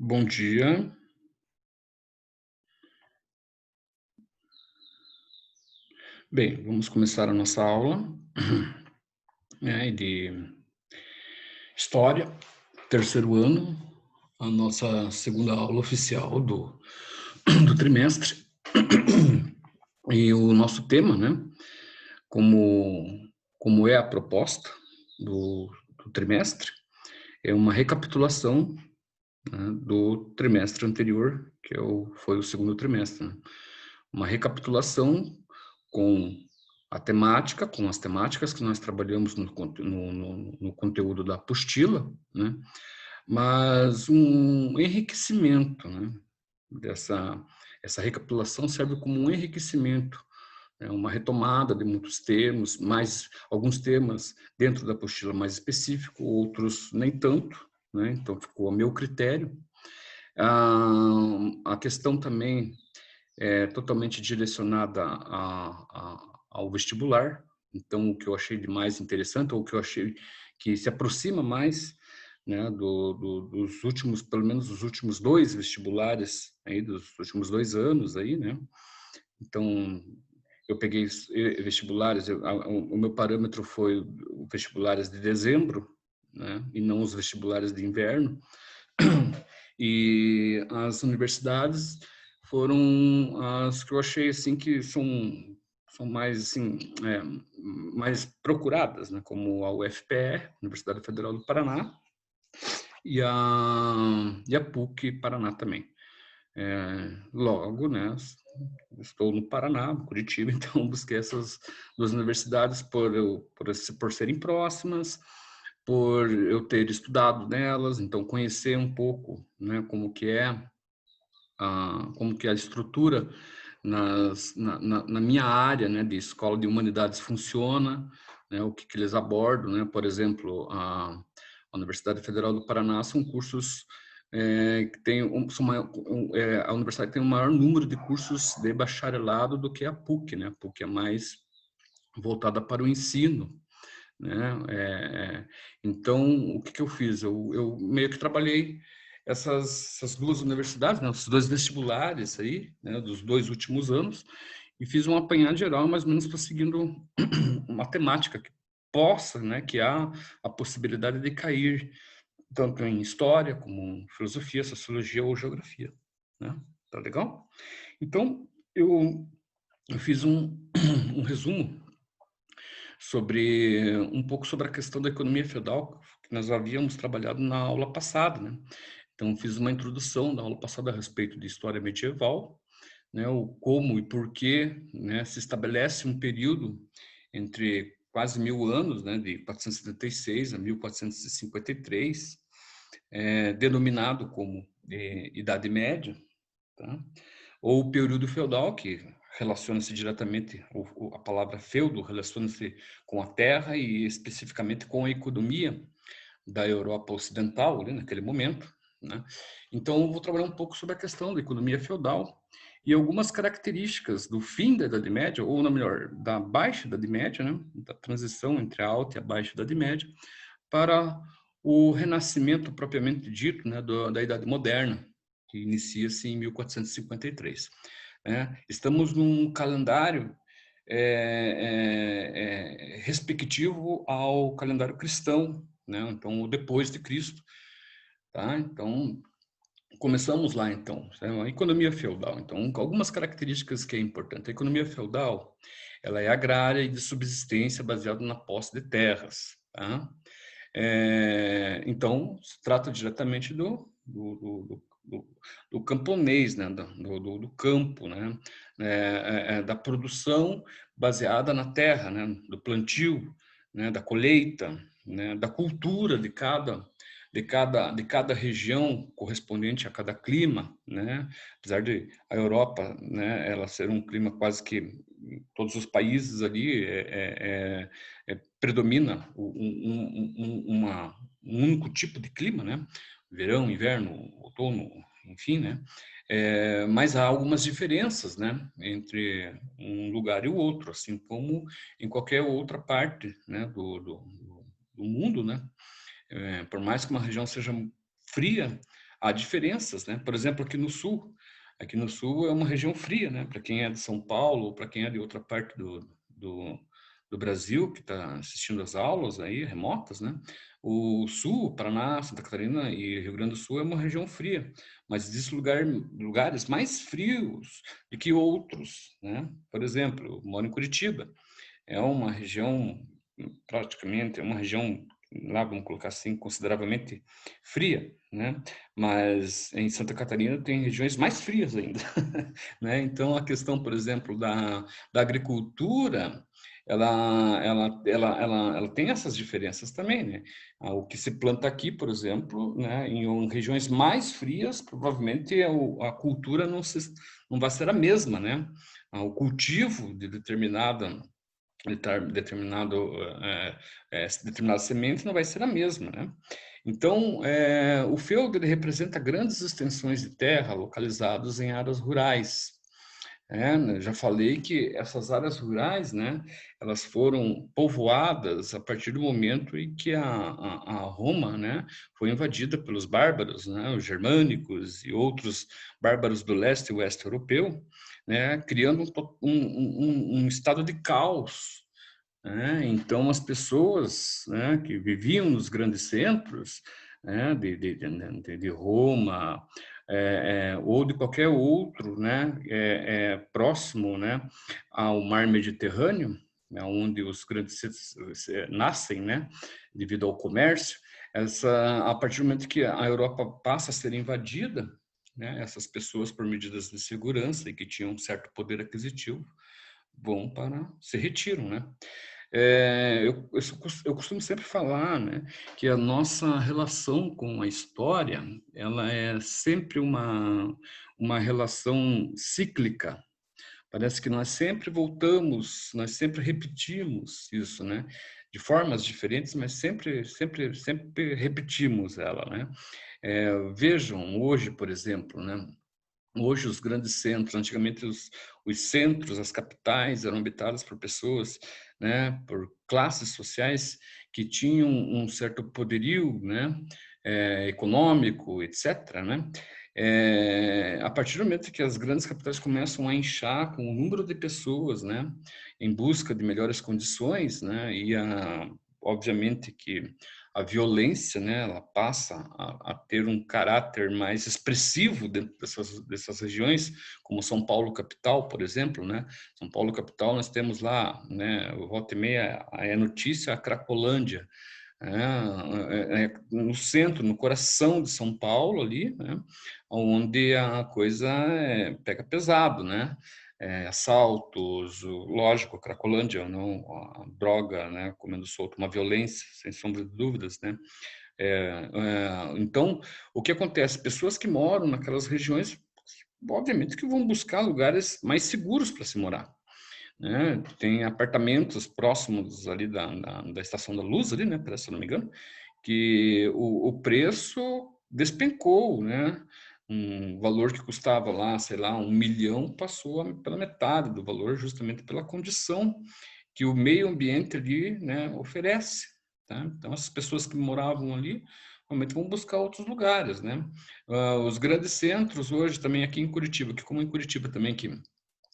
Bom dia. Bem, vamos começar a nossa aula, de história, terceiro ano, a nossa segunda aula oficial do trimestre. E o nosso tema, como é a proposta do trimestre, é uma recapitulação, do trimestre anterior, foi o segundo trimestre, né? Uma recapitulação com a temática, com as temáticas que nós trabalhamos no conteúdo da apostila, né? Mas um enriquecimento, né? Essa recapitulação serve como um enriquecimento, uma retomada de muitos termos, alguns temas dentro da apostila mais específico, outros nem tanto, né? Então ficou a meu critério. A questão também é totalmente direcionada ao vestibular. Então, o que eu achei de mais interessante, ou o que eu achei que se aproxima mais, né, dos últimos, pelo menos dos últimos dois vestibulares, aí, dos últimos 2 anos, aí, né? Então, eu peguei vestibulares, o meu parâmetro foi vestibulares de dezembro, né, e não os vestibulares de inverno. E as universidades foram as que eu achei assim que são mais assim, mais procuradas, né, como a UFPE, Universidade Federal do Paraná, e a PUC Paraná também. Logo, né, estou no Paraná, Curitiba, então busquei essas duas universidades por serem próximas, por eu ter estudado nelas, então conhecer um pouco, né, como que a estrutura na minha área, né, de escola de humanidades funciona, né, o que eles abordam, né, por exemplo, a Universidade Federal do Paraná são cursos que tem a universidade tem o maior número de cursos de bacharelado do que a PUC, né? A PUC é mais voltada para o ensino, né? Então, o que eu fiz? Eu meio que trabalhei essas duas universidades, né? Os dois vestibulares aí, né? Dos 2 últimos anos, e fiz um apanhado geral, mais ou menos seguindo uma temática que possa, né? Que há a possibilidade de cair tanto em história como em filosofia, sociologia ou geografia, né? Tá legal? Então, eu fiz um resumo um pouco sobre a questão da economia feudal que nós havíamos trabalhado na aula passada, né? Então, fiz uma introdução da aula passada a respeito de história medieval, né? O como e por que, né, se estabelece um período entre quase 1000 anos, né, de 476 a 1453, denominado como Idade Média, tá? Ou o período feudal, que relaciona-se diretamente, a palavra feudo relaciona-se com a terra e especificamente com a economia da Europa Ocidental, ali, naquele momento, né? Então, eu vou trabalhar um pouco sobre a questão da economia feudal e algumas características do fim da Idade Média, ou, na melhor, da Baixa Idade Média, né? Da transição entre a Alta e a Baixa Idade Média, para o Renascimento propriamente dito, né? Da Idade Moderna, que inicia-se em 1453. Estamos num calendário respectivo ao calendário cristão, né? Então, depois de Cristo, tá? Então, começamos lá, então, a economia feudal. Então, algumas características que é importante. A economia feudal, ela é agrária e de subsistência baseada na posse de terras, tá? Então, se trata diretamente do camponês, né? Do campo, né? Da produção baseada na terra, né? Do plantio, né? Da colheita, né? Da cultura de cada região correspondente a cada clima, né? Apesar de a Europa, né? Ela ser um clima quase que todos os países ali predomina um único tipo de clima, né? Verão, inverno, outono, enfim, né? Mas há algumas diferenças, né? Entre um lugar e o outro, assim como em qualquer outra parte, né? Do mundo, né? Por mais que uma região seja fria, há diferenças, né? Por exemplo, aqui no sul é uma região fria, né? Para quem é de São Paulo, para quem é de outra parte do Brasil que está assistindo às aulas aí remotas, né? O sul, Paraná, Santa Catarina e Rio Grande do Sul é uma região fria, mas existem lugares mais frios do que outros, né? Por exemplo, eu moro em Curitiba, é uma região praticamente, é uma região lá, vamos colocar assim, consideravelmente fria, né? Mas em Santa Catarina tem regiões mais frias ainda, né? Então a questão, por exemplo, da agricultura, ela tem essas diferenças também, né? O que se planta aqui, por exemplo, né, em regiões mais frias, provavelmente a cultura não vai ser a mesma, né? O cultivo de determinada semente não vai ser a mesma, né? Então, o feudo ele representa grandes extensões de terra localizadas em áreas rurais. Né? Já falei que essas áreas rurais, né, elas foram povoadas a partir do momento em que a Roma, né, foi invadida pelos bárbaros, né, os germânicos e outros bárbaros do leste e oeste europeu, né, criando um estado de caos, né? Então, as pessoas, né, que viviam nos grandes centros, né, de Roma, ou de qualquer outro, né, próximo, né, ao mar Mediterrâneo, né, onde os grandes centros nascem, né, devido ao comércio, a partir do momento que a Europa passa a ser invadida, né, essas pessoas, por medidas de segurança e que tinham um certo poder aquisitivo, se retiram, né? Eu costumo sempre falar, né, que a nossa relação com a história, ela é sempre uma relação cíclica. Parece que nós sempre voltamos, nós sempre repetimos isso, né? De formas diferentes, mas sempre repetimos ela, né? Vejam hoje, por exemplo, né? Hoje, os grandes centros, antigamente os centros, as capitais eram habitadas por pessoas, né, por classes sociais que tinham um certo poderio, né, econômico, etc., né? A partir do momento que as grandes capitais começam a inchar com o número de pessoas, né, em busca de melhores condições, né, obviamente que a violência, né, ela passa a ter um caráter mais expressivo dentro dessas regiões, como São Paulo capital, por exemplo, né? São Paulo capital nós temos lá, né, volta e meia é notícia a Cracolândia, no centro, no coração de São Paulo ali, né, onde a coisa pega pesado, né? Assaltos, lógico, a Cracolândia, não, a droga, né, comendo solto, uma violência, sem sombra de dúvidas, né? Então, o que acontece? Pessoas que moram naquelas regiões, obviamente que vão buscar lugares mais seguros para se morar, né? Tem apartamentos próximos ali da Estação da Luz, ali, né, se não me engano, que o preço despencou, né? Um valor que custava lá, sei lá, 1 milhão, passou pela metade do valor, justamente pela condição que o meio ambiente ali, né, oferece. Tá? Então, as pessoas que moravam ali, realmente vão buscar outros lugares, né? Os grandes centros hoje, também aqui em Curitiba, que como em Curitiba também, que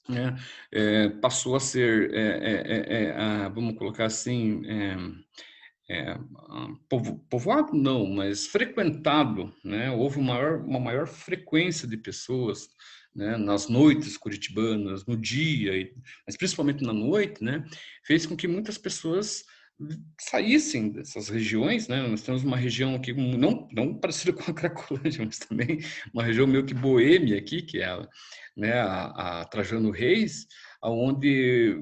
né, passou a ser, vamos colocar assim, povoado não, mas frequentado, né? Houve uma maior frequência de pessoas, né? Nas noites curitibanas, no dia, mas principalmente na noite, né? Fez com que muitas pessoas saíssem dessas regiões, né? Nós temos uma região aqui não parecida com a Cracolândia, mas também uma região meio que boêmia aqui, que é né, a Trajano Reis, aonde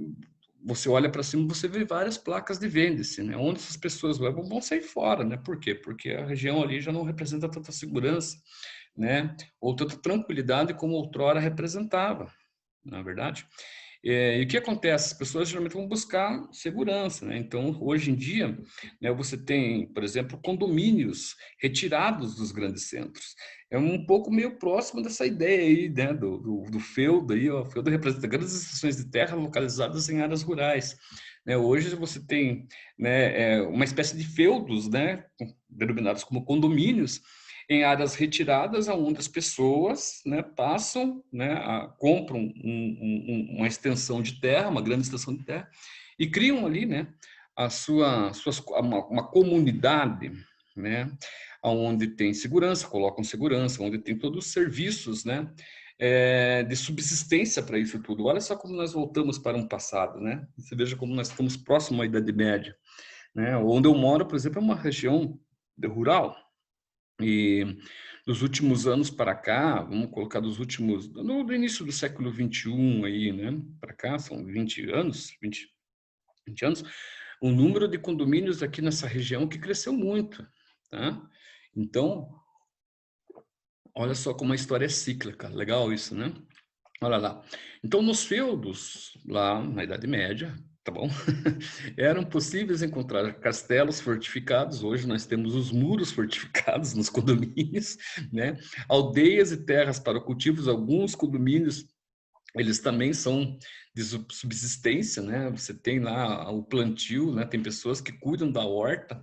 você olha para cima, você vê várias placas de vende-se, né? Onde essas pessoas vão sair fora, né? Por quê? Porque a região ali já não representa tanta segurança, né? Ou tanta tranquilidade como outrora representava, na verdade. E o que acontece? As pessoas geralmente vão buscar segurança, né? Então, hoje em dia, né, você tem, por exemplo, condomínios retirados dos grandes centros. É um pouco meio próximo dessa ideia aí, né, do feudo aí, ó. O feudo representa grandes extensões de terra localizadas em áreas rurais. Né? Hoje você tem, né, uma espécie de feudos, né, denominados como condomínios, em áreas retiradas, onde as pessoas, né, passam, né, compram uma extensão de terra, uma grande extensão de terra, e criam ali, né, uma comunidade, né, onde tem segurança, colocam segurança, onde tem todos os serviços, né, de subsistência para isso tudo. Olha só como nós voltamos para um passado, né? Você veja como nós estamos próximo à Idade Média, né? Onde eu moro, por exemplo, é uma região rural, e dos últimos anos para cá, vamos colocar do início do século XXI aí, né, para cá, são 20 anos, 20 anos, o número de condomínios aqui nessa região que cresceu muito, tá? Então, olha só como a história é cíclica, legal isso, né? Olha lá. Então, nos feudos, lá na Idade Média, tá bom? Eram possíveis encontrar castelos fortificados. Hoje nós temos os muros fortificados nos condomínios, né? Aldeias e terras para cultivos. Alguns condomínios, eles também são de subsistência, né? Você tem lá o plantio, né? Tem pessoas que cuidam da horta,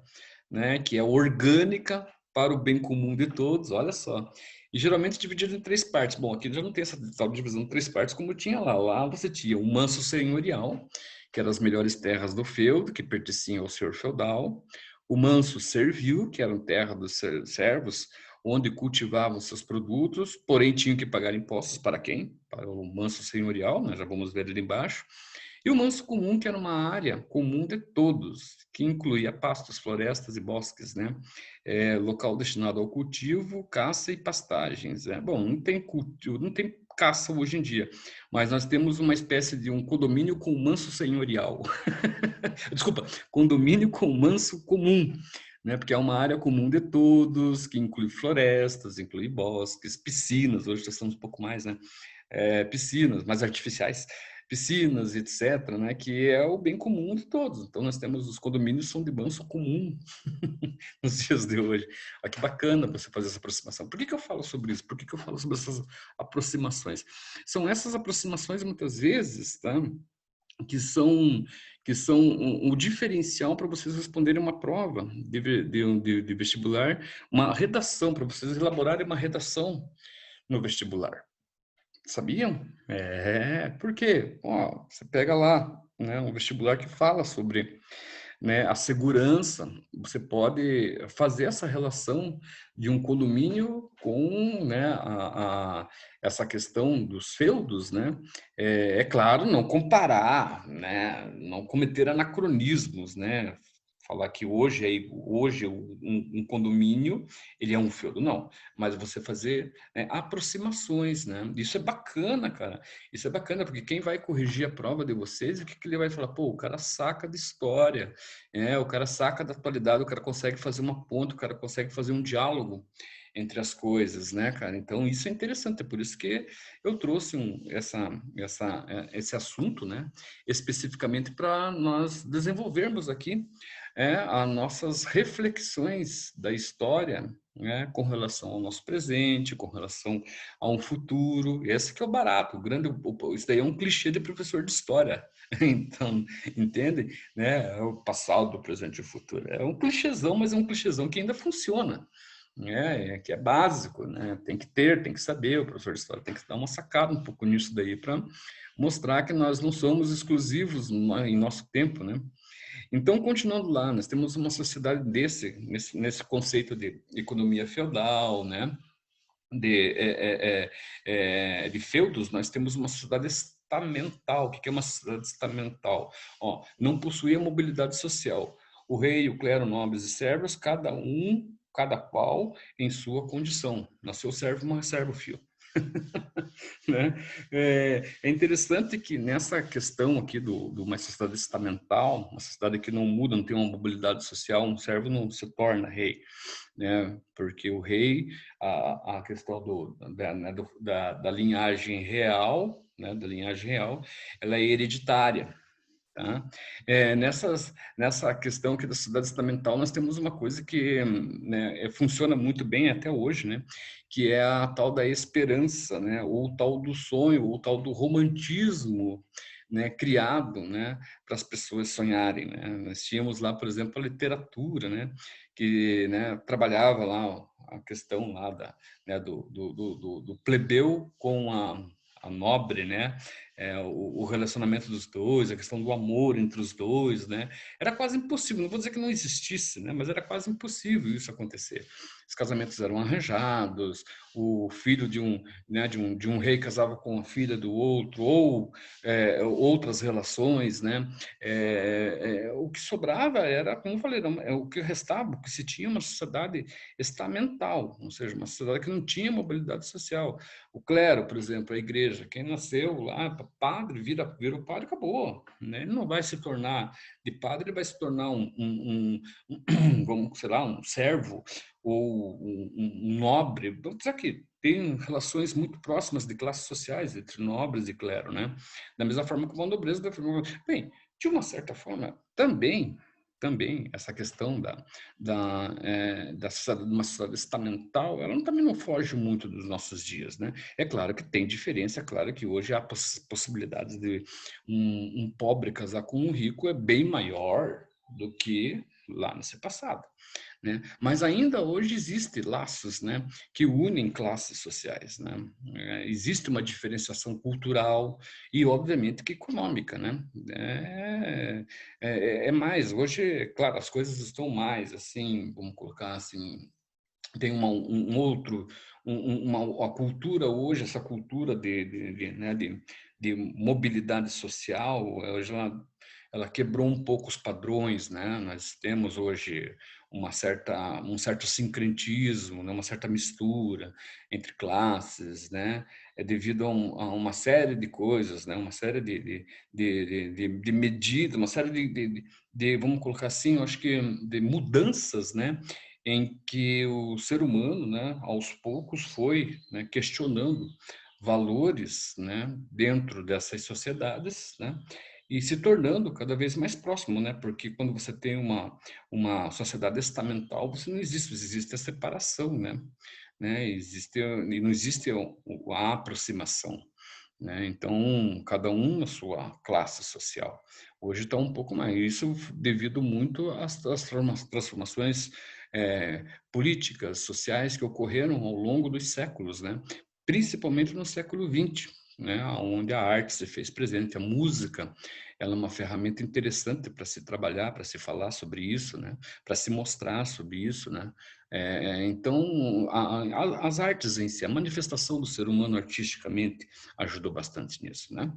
né? Que é orgânica para o bem comum de todos. Olha só. E geralmente dividido em três partes. Bom, aqui já não tem essa tal divisão em três partes como tinha lá. Lá você tinha o manso senhorial, que eram as melhores terras do feudo, que pertenciam ao senhor feudal. O manso servil, que eram terras dos servos, onde cultivavam seus produtos, porém tinham que pagar impostos para quem? Para o manso senhorial, nós já vamos ver ali embaixo. E o manso comum, que era uma área comum de todos, que incluía pastos, florestas e bosques, né? Local destinado ao cultivo, caça e pastagens. Né? Bom, não tem cultivo, não tem caça hoje em dia, mas nós temos uma espécie de um condomínio com manso senhorial. Desculpa, condomínio com manso comum, né? Porque é uma área comum de todos, que inclui florestas, inclui bosques, piscinas, hoje já estamos um pouco mais, né? Piscinas, mais artificiais, piscinas, etc., né? Que é o bem comum de todos. Então, nós temos os condomínios são de manso comum nos dias de hoje. Olha que bacana você fazer essa aproximação. Por que eu falo sobre isso? Por que eu falo sobre essas aproximações? São essas aproximações, muitas vezes, tá? que são o diferencial para vocês responderem uma prova de vestibular, uma redação, para vocês elaborarem uma redação no vestibular. Sabiam? Por quê? Ó, você pega lá, né, um vestibular que fala sobre, né, a segurança, você pode fazer essa relação de um condomínio com, né, essa questão dos feudos, né? Claro, não comparar, né, não cometer anacronismos, né? Falar que hoje um condomínio ele é um feudo, não. Mas você fazer, né, aproximações, né? Isso é bacana, cara. Isso é bacana porque quem vai corrigir a prova de vocês, o que ele vai falar? Pô, o cara saca de história. O cara saca da atualidade, o cara consegue fazer uma ponte, o cara consegue fazer um diálogo entre as coisas, né, cara? Então, isso é interessante, é por isso que eu trouxe esse assunto, né, especificamente para nós desenvolvermos aqui as nossas reflexões da história, né, com relação ao nosso presente, com relação a um futuro. Esse que é o barato, isso daí é um clichê de professor de história. Então, entende? Né? É o passado, o presente e o futuro. É um clichêzão, mas é um clichêzão que ainda funciona. Que é básico, né? Tem que saber, o professor de história tem que dar uma sacada um pouco nisso daí para mostrar que nós não somos exclusivos em nosso tempo, né? Então, continuando lá, nós temos uma sociedade nesse conceito de economia feudal, né? De feudos, nós temos uma sociedade estamental. O que é uma sociedade estamental? Não possuía mobilidade social. O rei, o clero, nobres e servos, cada qual em sua condição. Nasceu servo, mas servo fio. Né? É interessante que nessa questão aqui de uma sociedade estamental, uma sociedade que não muda, não tem uma mobilidade social, um servo não se torna rei, né? Porque o rei, a questão da linhagem real, né? Da linhagem real, ela é hereditária. Tá? Nessa questão aqui da sociedade estamental, nós temos uma coisa que, né, funciona muito bem até hoje, né, que é a tal da esperança, né, ou o tal do sonho, ou o tal do romantismo, né, criado, né, para as pessoas sonharem, né? Nós tínhamos lá, por exemplo, a literatura, né, que, né, trabalhava lá a questão lá né, do plebeu com a nobre, né? O relacionamento dos dois, a questão do amor entre os dois, né? Era quase impossível, não vou dizer que não existisse, né? Mas era quase impossível isso acontecer. Os casamentos eram arranjados, o filho né, de um rei casava com a filha do outro, ou outras relações, né? O que sobrava era, como eu falei, o que restava, o que se tinha uma sociedade estamental, ou seja, uma sociedade que não tinha mobilidade social. O clero, por exemplo, a igreja, quem nasceu lá, padre, vira o padre, acabou, né? Ele não vai se tornar de padre, ele vai se tornar vamos, sei lá, um servo ou um nobre. Vamos dizer que tem relações muito próximas de classes sociais entre nobres e clero, né? Da mesma forma que a nobreza, bem, de uma certa forma, também essa questão da sociedade, de uma sociedade estamental, ela também não foge muito dos nossos dias, né? É claro que tem diferença, é claro que hoje há possibilidades de um pobre casar com um rico é bem maior do que lá nesse passado, né? Mas ainda hoje existem laços, né, que unem classes sociais, né? Existe uma diferenciação cultural e, obviamente, que econômica, né? É mais, hoje, claro, as coisas estão mais, assim, vamos colocar assim, tem um outro, uma cultura hoje, essa cultura né, de mobilidade social, hoje ela quebrou um pouco os padrões, né? Nós temos hoje um certo sincretismo, né? Uma certa mistura entre classes, né? É devido a uma série de coisas, né? Uma série de medidas, uma série vamos colocar assim, eu acho que de mudanças, né? Em que o ser humano, né, aos poucos foi, né, questionando valores, né, dentro dessas sociedades, né, e se tornando cada vez mais próximo, né, porque quando você tem uma sociedade estamental, você não existe, existe a separação, né, existe e não existe a aproximação, né? Então, cada um na sua classe social. Hoje está um pouco mais. Isso devido muito às transformações políticas, sociais que ocorreram ao longo dos séculos, né? Principalmente no século XX, né? Onde a arte se fez presente, a música, ela é uma ferramenta interessante para se trabalhar, para se falar sobre isso, né? Para se mostrar sobre isso, né? Então, as artes em si, a manifestação do ser humano artisticamente ajudou bastante nisso, né?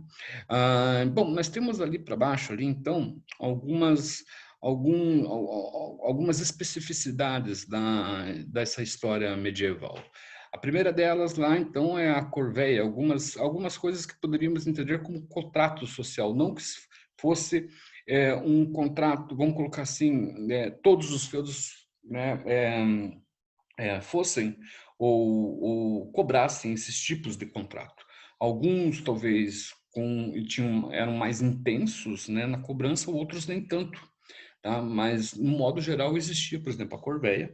Bom, nós temos ali para baixo, ali então, algumas especificidades dessa história medieval. A primeira delas lá, então, é a corveia, algumas coisas que poderíamos entender como contrato social, não que fosse um contrato, vamos colocar assim, todos os feudos, né, fossem ou cobrassem esses tipos de contrato. Alguns talvez eram mais intensos, né, na cobrança, outros nem tanto, tá? Mas no modo geral existia, por exemplo, a corveia,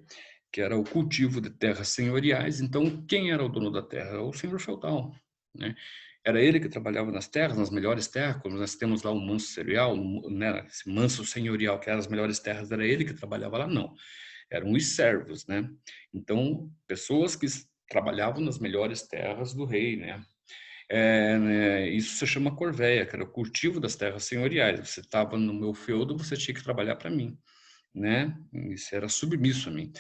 que era o cultivo de terras senhoriais. Então, quem era o dono da terra? Era o senhor feudal, né? Era ele que trabalhava nas terras, nas melhores terras, como nós temos lá o manso senhorial, né? Esse manso senhorial, que eram as melhores terras, era ele que trabalhava lá? Não, eram os servos, né? Então, pessoas que trabalhavam nas melhores terras do rei, né? Né, isso se chama corveia, que era o cultivo das terras senhoriais. Você estava no meu feudo, você tinha que trabalhar para mim, né? Isso era submisso a mim.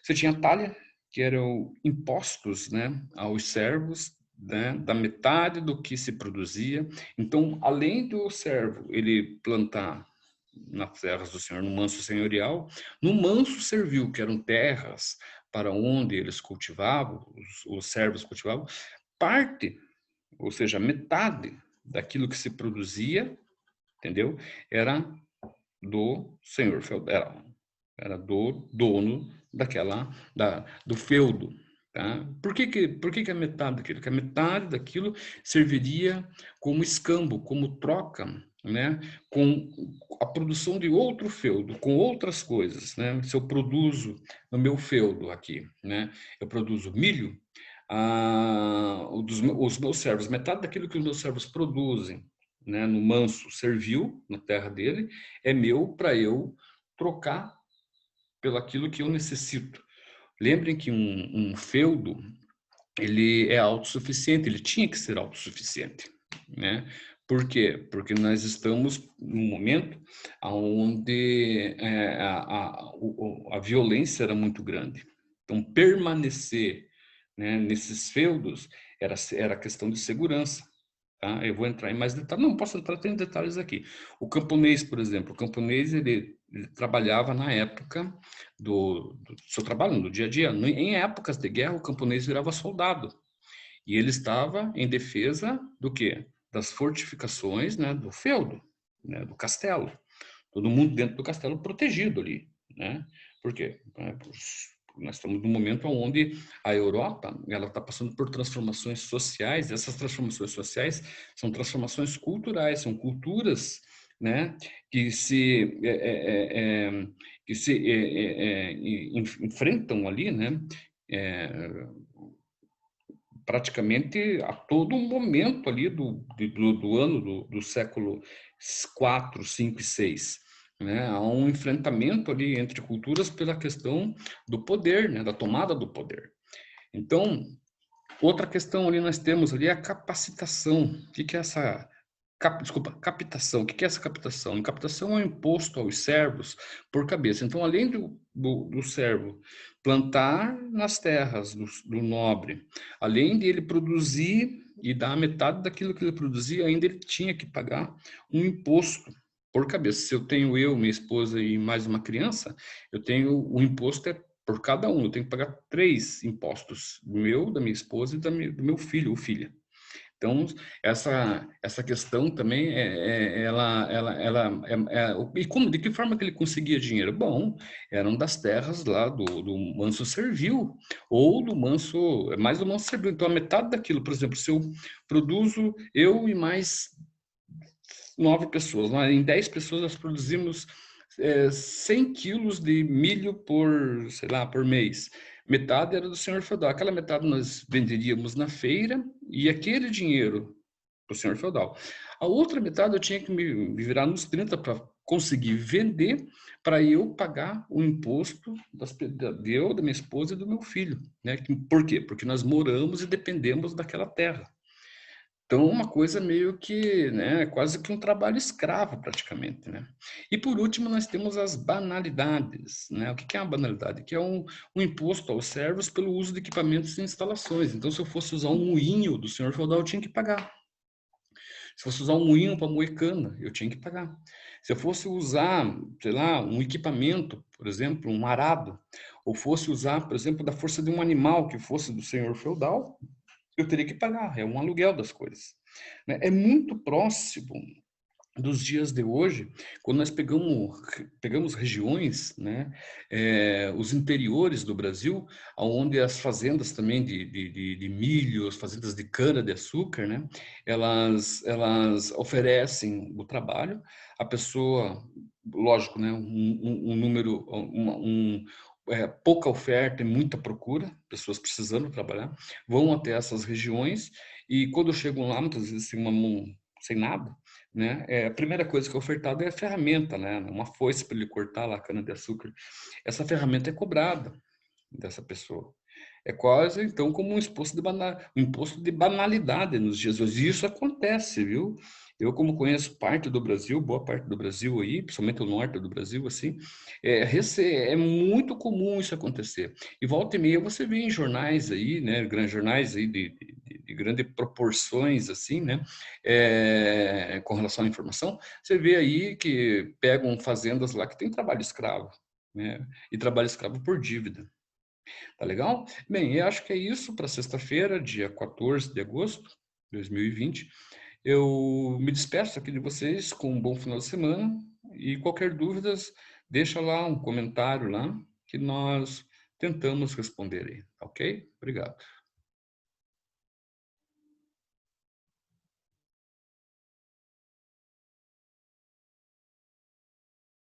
Você tinha talha, que eram impostos, né, aos servos, né, da metade do que se produzia. Então, além do servo ele plantar nas terras do senhor, no manso senhorial, no manso servil, que eram terras para onde eles cultivavam, os servos cultivavam, parte, ou seja, metade daquilo que se produzia, entendeu? Era do senhor feudal, era do dono do feudo. Tá? Por que a metade daquilo? Porque a metade daquilo serviria como escambo, como troca, né, com a produção de outro feudo, com outras coisas, né? Se eu produzo no meu feudo aqui, né, eu produzo milho, os meus servos, metade daquilo que os meus servos produzem, né, no manso servil, na terra dele, é meu para eu trocar pelo aquilo que eu necessito. Lembrem que um feudo, ele é autossuficiente, ele tinha que ser autossuficiente, né? Por quê? Porque nós estamos num momento onde a violência era muito grande. Então, permanecer, né, nesses feudos era questão de segurança. Tá? Eu vou entrar em mais detalhes. Não, posso entrar em detalhes aqui. O camponês, por exemplo, o camponês ele trabalhava na época do seu trabalho, no dia a dia. Em épocas de guerra, o camponês virava soldado. E ele estava em defesa do quê? Das fortificações, né, do feudo, né, do castelo. Todo mundo dentro do castelo protegido ali, né? Por quê? Nós estamos num momento onde a Europa ela está passando por transformações sociais. Essas transformações sociais são transformações culturais, são culturas, né, que se enfrentam ali, né, é, praticamente a todo momento ali do ano do século 4, 5 e 6. Né? Há um enfrentamento ali entre culturas pela questão do poder, né? Da tomada do poder. Então, outra questão ali nós temos ali é a capacitação. O que é essa captação. O que é essa captação? A captação é um imposto aos servos por cabeça. Então, além do servo plantar nas terras do nobre, além de ele produzir e dar metade daquilo que ele produzia, ainda ele tinha que pagar um imposto por cabeça. Se eu tenho minha esposa e mais uma criança, eu tenho o imposto é por cada um. Eu tenho que pagar 3 impostos: meu, da minha esposa e do meu filho ou filha. Então, essa questão também, e como, de que forma que ele conseguia dinheiro? Bom, eram das terras lá do manso servil, ou do manso, mais do manso servil. Então, a metade daquilo, por exemplo, se eu produzo, eu e mais 9 pessoas, em 10 pessoas nós produzimos 100 quilos de milho por, sei lá, por mês. Metade era do senhor feudal. Aquela metade nós venderíamos na feira e aquele dinheiro para o senhor feudal. A outra metade eu tinha que me virar nos 30 para conseguir vender, para eu pagar o imposto da minha esposa e do meu filho. Né? Por quê? Porque nós moramos e dependemos daquela terra. Então, uma coisa meio que, né, quase que um trabalho escravo, praticamente, né? E, por último, nós temos as banalidades, né? O que é uma banalidade? Que é um imposto aos servos pelo uso de equipamentos e instalações. Então, se eu fosse usar um moinho do senhor feudal, eu tinha que pagar. Se fosse usar um moinho para moer cana, eu tinha que pagar. Se eu fosse usar, sei lá, um equipamento, por exemplo, um arado, ou fosse usar, por exemplo, da força de um animal que fosse do senhor feudal, eu teria que pagar, é um aluguel das coisas. Né? É muito próximo dos dias de hoje, quando nós pegamos regiões, né, os interiores do Brasil, onde as fazendas também de milho, as fazendas de cana-de-açúcar, né, elas oferecem o trabalho, a pessoa, lógico, né, um número, pouca oferta e muita procura, pessoas precisando trabalhar, vão até essas regiões e quando chegam lá, muitas vezes sem uma mão, sem nada, né? A primeira coisa que é ofertada é a ferramenta, né? Uma foice para ele cortar lá a cana-de-açúcar. Essa ferramenta é cobrada dessa pessoa. É quase, então, como um imposto de banalidade nos dias de hoje. E isso acontece, viu? Eu, como conheço parte do Brasil, boa parte do Brasil aí, principalmente o norte do Brasil, assim, é muito comum isso acontecer. E volta e meia você vê em jornais aí, né, grandes jornais aí de grandes proporções, assim, né, com relação à informação, você vê aí que pegam fazendas lá que tem trabalho escravo, né, e trabalho escravo por dívida. Tá legal? Bem, eu acho que é isso para sexta-feira, dia 14 de agosto de 2020. Eu me despeço aqui de vocês com um bom final de semana e qualquer dúvidas, deixa lá um comentário lá que nós tentamos responder aí, ok? Obrigado.